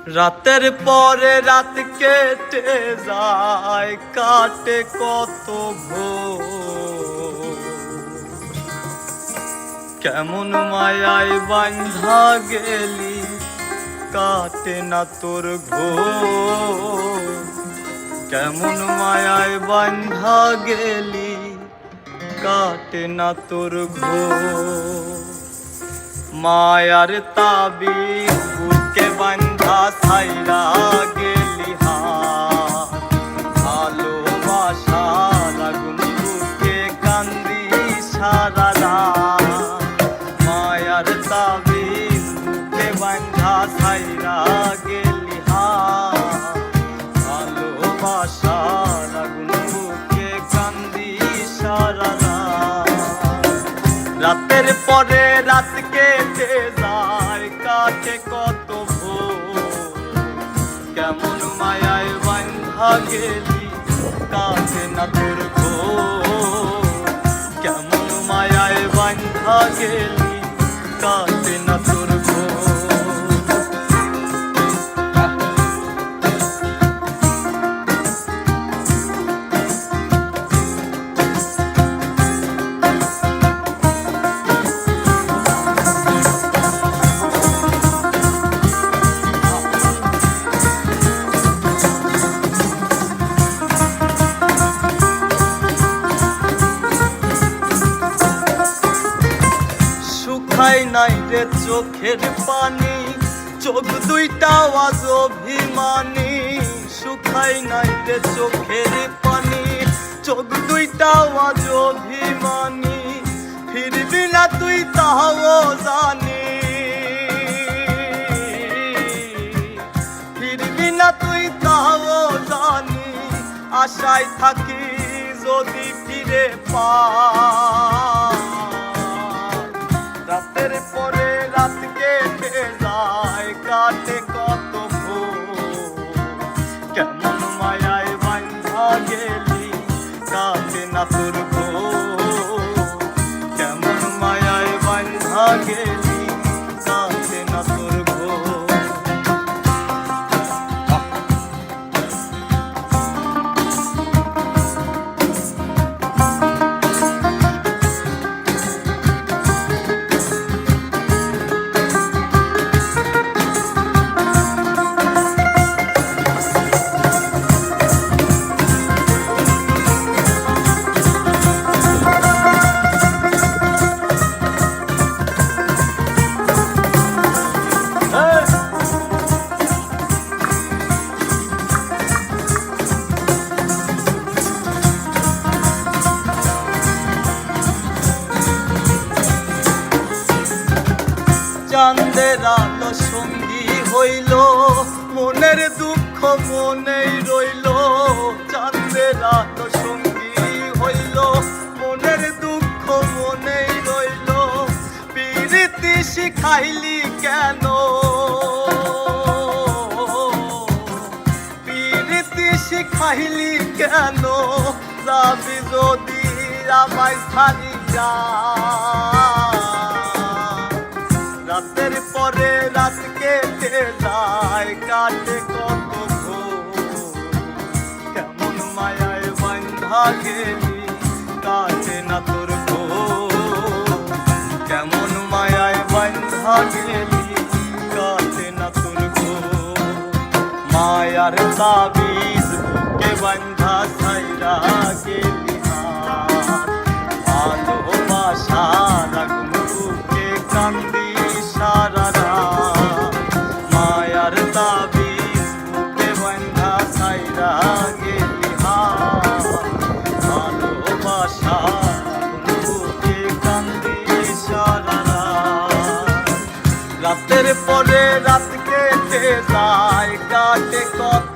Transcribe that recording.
রাতের পরে রাত কেটে যায়, কাটে কত ভোর। কেমন মায়ায় বাঁধা গেলি, কাটে না তোর ঘোর। কেমন মায়ায় বাঁধা গেলি, কাটে না তোর ঘোর। মায়ার তাবিজ বুকে বাঁধা ছাইরা গেলি হাত, ভালোবাসার আগুন বুকে কান্দি সারা রাত। মায়ার তাবিজ বুকে বাঁধা ছাইরা গেলি হাত, ভালোবাসার আগুন বুকে কান্দি সারা রাত। রাতের পরে রাত কেটে যায়, কাটে কত ভোর। কেমন মায়ায় বাঁধা গেলি, কাটে না তোর ঘোর। কেমন মায়ায় বাঁধা গেলি, কাটে না তোর ঘোর। শুকাই নাই রে চোখের পানি, চোখ দুইটা আজ অভিমানী। শুকাই নাই রে চোখের পানি, চোখ দুইটা আজ অভিমানী। ফিরবি না তুই তাও জানি, ফিরবি না তুই তাও জানি। আশায় থাকি যদি ফিরে পাই। রাতের পরে রাত কেটে যায়, কাটে কত ভোর। কেমন মায়ায় বাঁধা গেলি, কাটে না তোর ঘোর। কেমন মায়ায় বাঁধা গেলি, কাটে না তোর ঘোর। চাঁদের আলো সঙ্গী হইল, মনের দুঃখ মনেই রইল। চাঁদের আলো সঙ্গী হইল, মনের দুঃখ মনেই রইল। প্রীতি শিখাইলি কেন, প্রীতি শিখাইলি কেন। যাবি যদি আমায় ছাড়িয়া। রাতের পরে রাত কেটে যায়, কাটে কত ভোর। কেমন মায়ায় বাঁধা গেলি, কাটে না তোর ঘোর। কেমন মায়ায় বাঁধা গেলি, কাটে না তোর ঘোর। মায়ার তাবিজ বুকে বাঁধা ছাইরা গেলি হাত, ভালোবাসার আগুন বুকে কান্দি সারা রাত। মায়ার তাবিজ বুকে বাঁধা ছাইরা গেলি হাত, ভালোবাসার আগুন বুকে কান্দি সারা রাত। রাতের পরে রাত কেটে যায়, কাটে কত